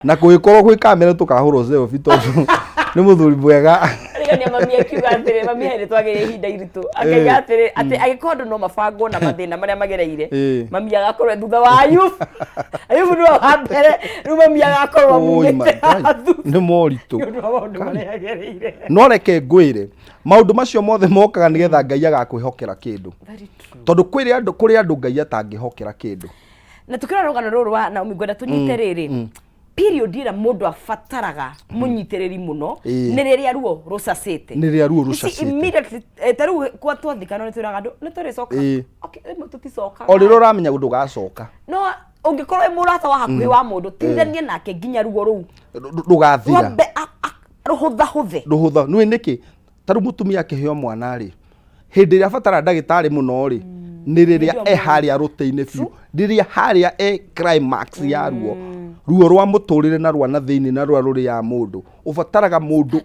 na kuikorwo gwi kamera tukahurwo selfie tondu ni muthuri mwega Ni mami akiuga atiri mami hende twagire ihinda iritu akaiga atiri ati agikorwo no mabangwo na mathina maria magereire mami agakorwo thutha wa Ayubu no hambere no mami agakorwo mumite ni moritu no reke ngwire maundu macio mothe mokaga nigetha Ngai agakwihokera kindu tondu kuri andu Ngai atangihokera kindu na tukira rugano ruru wa Naomi ngwenda tunyite riri period ira mundu afataraga munyitiriri muno ni riria ruo rusacite immediately taru kwa twathikana ni twiraga andu ni turicoka okay tuticoka o riro ramenya undu gacoka no ungikorwo murata wa hakuhi wa mundu tindanie nake nginya ruo ruu rugathira ruhutha nwi niki taru mutumia akiheo mwana ri hindi ria fatara ndagitari muno ri ni riria haria ruteine biu riria haria climax ya ruo rwa muturire na rwa na thiini na rwa ruri ya mundu ufataraga mundu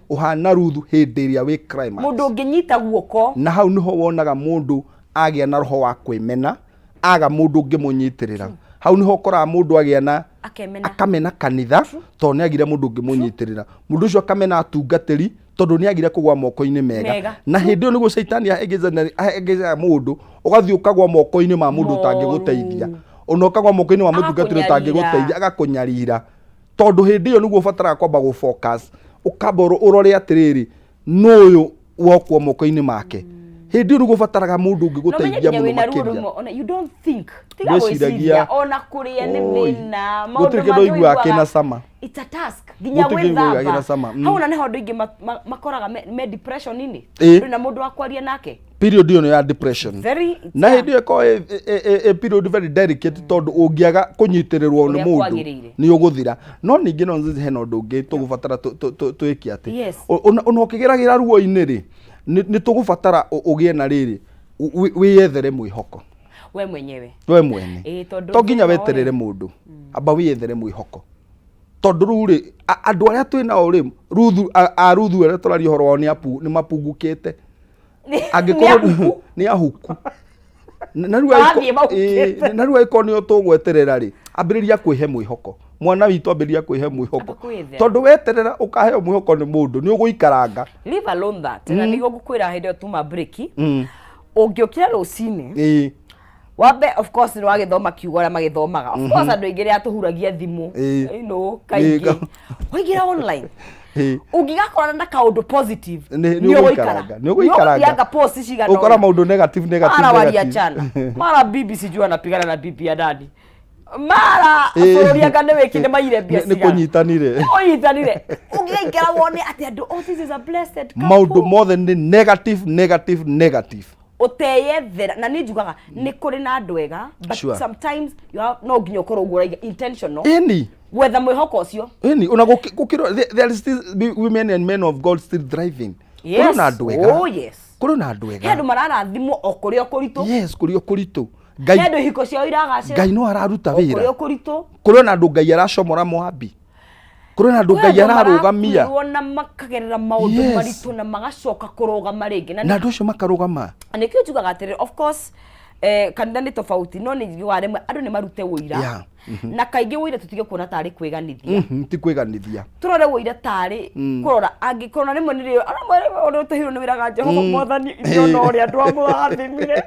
uhana ruthu hindi ria wi climax mundu unginyita guoko na hau niho wonaga mundu agia na roho wa kwimena aga mundu ungimunyitirira hau niho koraga mundu agia na akamena kanitha to ni agire mundu ungimunyitirira mundu ucio akamena atungatiri tondu ni agire kugwa moko-ini mega na hindi yo niguo Saitani ahegeza mundu ugathii ukagwa moko-ini ma mundu utangiguteithia ona ukagwa moko-ini wa mutungatiri utangiguteithia agakunyarira tondu hindi yo niguo ubataraga kwamba gu focus ukamboro urore atiriri nuyu wokwo moko-ini make hindi yo niguo ubataraga mundu ungiguteithia muno makiria you don't think tiga gwiciria ona kuria ni thina maundu maigua akina sama it's a task ginya gwithamba hauna neho andu ingi makoraga me depression nini na mundu akwaria nake period yo ya depression na hindi yo ko period very delicate tondu ungiaga kunyitirirwo ni mundu ni uguthira no ningi no nzi heno undu ungi tugubatara twiki ati ona ukigeragira ruo-ini ri ni tugubatara ugie na riri wiyethere mwihoko we mwenyewe to nginya weterere mundu amba wiyethere mwihoko tondu ruri andu aria twina uri ruthu aria turari horo ni mapungukite angikorwo ni ahuku na riu aiko ni tugweterera ri ambiriria kwihe mwihoko mwana witu ambiriria kwihe mwihoko tondu weterera ukaheo mwihoko ni mundu ni uguikaranga leave alone that na nigo gukwira hindi tuma break ungiokira rucini wabe of course ni wagithoma kiugo magithomaga of course andu ingire atuhuragia thimu kaingi waingira online ungigakora na kaundu positive ni uguikaranga yanga post cigana ukora maundu negative waria chana mara bibi sijua anapigana na bibi ya dadi mara afuria ngane wekinde maire bia ni kunyitanire ungigaikara wone ati andu this is a blessed couple maundu more than negative uteyethera na ni njugaga ni kuri na andu ega but sometimes you have no nginya ukorwo ugura intentional whether mwihoko ucio ona gukiro there is still women and men of God still driving kuri na andu ega kuri na andu ega andu mararathimwo okurio kuritu kuri okuritu Ngai andu hiko cio iragacira Ngai no araruta wira okurio kuritu kuri na andu Ngai aracomora Moabi kuri na andu Ngai ararugamia wona makagerera maundu maritu na magacoka kurugama ringi na andu cio makarugama anikio njugaga atiri of course kanitha ni tofauti no ni njugaga remwe andu ni marute wira na kaingi wira tutige kuona tari kwiganithia ti kwiganithia turore wira tari kurora angikorwo rimwe ni rio ona tuhiro ni wiraga Jehova Mwathani no uri andu amwathimire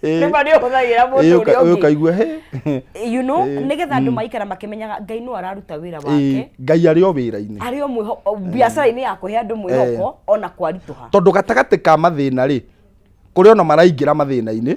ni mari huthagira mundu uri ukaigua you know nigetha andu maikara makimenyaga Ngai no araruta wira wake Ngai ario wira-ini ario mwihoko biacara-ini ya kuhe andu mwihoko ona kwarituha tondu gatagati ka mathina ri kuri ona maraingira mathina-ini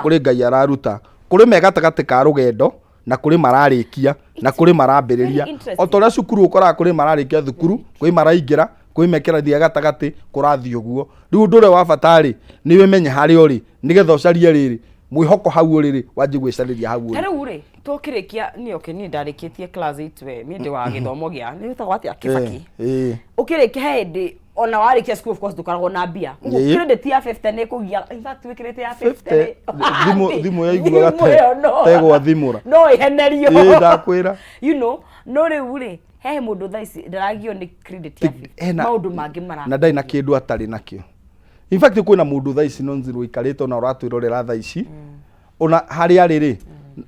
kuri Ngai araruta kuri megatagati ka rugendo na kuri mararikia na kuri marambiriria o tora cukuru ukora kuri mararikia thukuru kuri maraingira kuri mekera thia gatagati kurathi uguo riu ndure wa batari ni wimenye hari uri nigetha ucarie riri mwihoko hau uriri wanji gwicariria hau uri riu ri tukirikia ni ndarikitie class 8 ni ndi wa githomo gia ni utagwa atia Kibaki ukirikia hindi ona warikia school of course dukaragwo na bia credit ya 50 ni kugia in fact wikirite ya 50 thimu ya igua tegwa thimura no ihenerio ndakwira you know no riu ri he mundu thaici ndaragio ni credit ya 50 maundu mangi mara na ndai na kindu atari nakio in fact kwina mundu thaici no nziru ikarite ona uratwirorera thaici ona hari ari ri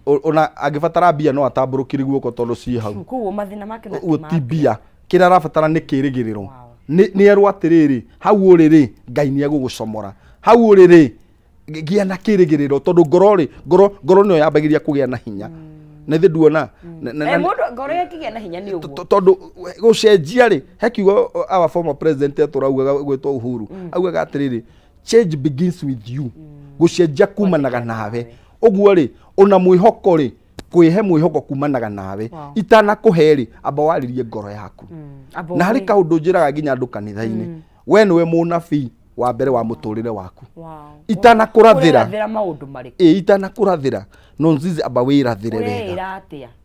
ona angibatara mbia no atamburukiri guoko tondu ci hau kuo mathina make na tibia kira arabatara ni kirigiriro ni erwo atiriri hau uriri Ngai ni egugucomora hau uriri gia na kirigiriro tondu ngoro no yambagiria kugia na hinya na ithe duona mundu ngoro yakigia na hinya ni uguo tondu gucenjia ri hekiugo our former president aturaugaga gwitwo Uhuru augaga atiriri change begins with you gucenjia kumanaga nawe uguo ri ona mwihoko ri kwihe mwihoko kumanaga nawe itana kuheri amba waririe ngoro yaku na hari kaundu njiraga nginya andu kanitha-ini we niwe munabii wa mbere wa muturire waku itana kurathira maundu mari itana kurathira no nzizi amba wirathire wega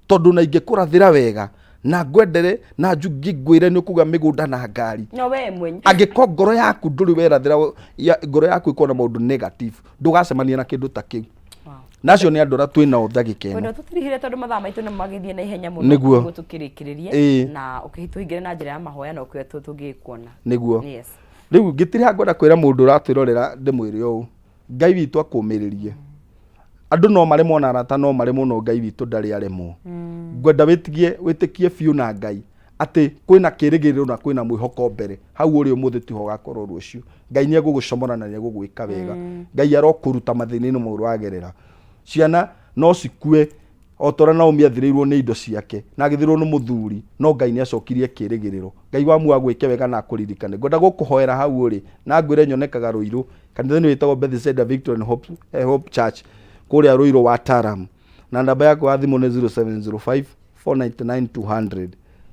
tondu na ingikurathira wega na ngwendere na njungi ngwire ni ukuga migunda na ngari no we mwenye angiko ngoro yaku nduri werathira ngoro yaku ikona maundu negative ndugacemania na kindu ta kiu nacio ni andura twina uthagikeno wendo tutirihire tondu mathaa maitu ni magithie na ihenya muno niguo tukirikiririe na ukihituingire na njira ya mahoya na ukwe tungikuona niguo yes riu ngitiri hangwenda kwira mundu uratwirorera ndimwire uu Ngai witu akumiririe andu no maremwo na arata no maremwo no Ngai witu ndari aremwo ngwenda witikie biu na Ngai ati kwina kirigiriro na kwina mwihoko mbere hau uri umuthi tiho gakorwo rucio Ngai ni egugucomora na ni egugwika wega Ngai arokuruta mathina-ini muru wagerera ciana no cikue otora Naomi athirirwo ni indo ciake na agithirwo ni muthuri no Ngai ni acokirie kirigiriro Ngai wamua gwike wega na kuririkane ngwenda gukuhoera hau uri na ngwire nyonekaga Ruiru kanitha-ini witagwo Bethesda Victory and Hope Church kuria Ruiru wa Taram na namba yako ya thimu ni 0705 499 200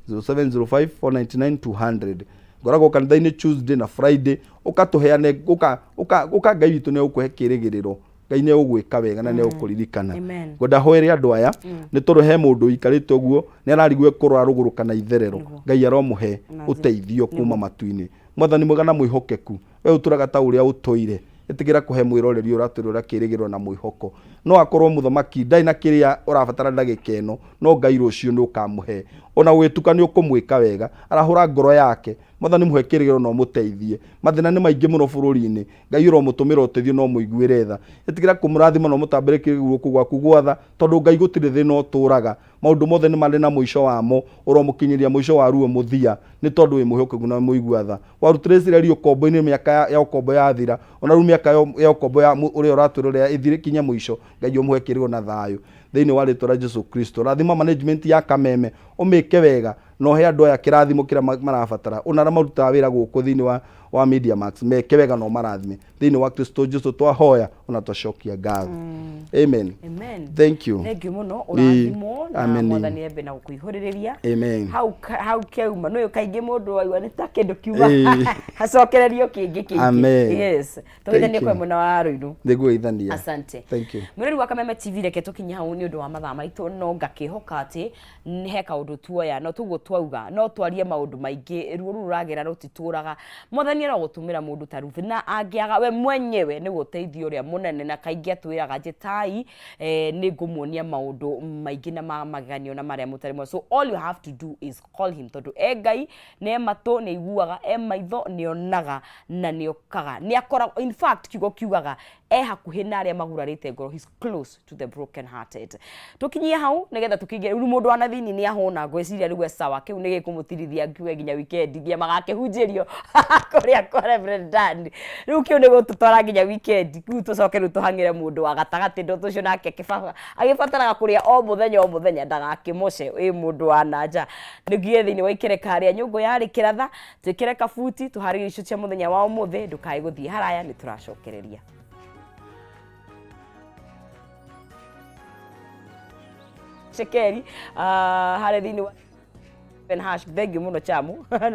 0705 499 200 ngoragwo kanitha-ini Tuesday na Friday ukatuheane uka Ngai witu ni ukuhe kirigiriro Ngai ni egugwika wega na ni egukuririkana ngwenda hoere andu aya ni tondu he mundu ikarite uguo ni ararigwe kurwa ruguru kana itherero Ngai aromuhe uteithio kuma matu-ini mwathani mwega na mwihokeku we uturaga ta uria utoire itigira kuhe mwiroreri uratwirora kirigiro na mwihoko no akorwo muthamaki ndai na kiria urabatara ndagika ino no Ngai rucio ni ukamuhe ona wituka ni ukumwika wega arahura ngoro yake mwathani muhe kirigiro no muteithie mathina ni maingi muno bururi-ini Ngai uromutumira uteithio no muiguire tha itigira kumurathima no mutambire kirigiro gwaku gwatha tondu Ngai gutire thina uturaga maundu mothe ni mari na muico wamo uromukinyiria muico wa ruo muthia ni tondu wi muhokeku na muigua tha warutire cirerio ukombo-ini miaka ya ukombo yathira ona ru miaka ya ukombo ya uria uratwirorera ithire kinya muico Ngai umuhe kirigiro na thayo thiini wa ritwa ria Jesu Kristo rathima management ya Kameme umike wega no he andu aya kirathimo kira marabatara ona maruta wira guku thiini wa Media Max meke wega no marathime thiini wa Kristo Jesu twahoya ona twacokia ngatho amen thank you muno urathimo na mwathani embe na gukuihuriria hau keuma no kaingi mundu waigua ni ta kindu kiuga hacokererio kingi yes tuithanie kwa muna wa Ruiru niguithania asante thank you mwirori wa Kameme TV reke tukinya hau ni undu wa mathaa maitu no ngakihoka ati he kaundu tuoya no tuguo twauga no twarie maundu maingi ruo ruragera rutituraga mwathani aragutumira mundu ta Ruth na angiaga we mwenyewe ni guteithio ria munene na kaingi atwiraga jitai ni ngumuonia maundu maingi na magaganio na maria mutarimo so all you have to do is call him tondu Ngai ne matu ni iguaga maitho ni onaga na ni okaga ni akora in fact kiugaga hakuhi na aria magurarite ngoro he's close to the broken hearted tukinyia hau nigetha tukinge ru mundu ana thini ni ahona ngweciria riu sawa kiu ni gikumutithithia ngiwe nginya weekend ngia magakehunjirio kuria kore Brendan riu kiu ni gututwara nginya weekend kiu tucoke riu tuhangire mundu wa gatagati ndo tucio nake kibaba agibataraga kuria o muthenya ndagakimuce wi mundu wa nanja nigie thini wa ikereka ria nyungu yari kiratha twikire kabuti tuharire icio cia muthenya wa umuthi ndukai guthie haraya ni turacokereria Chekeri hare thini wa Ben Hash thank you muno chamu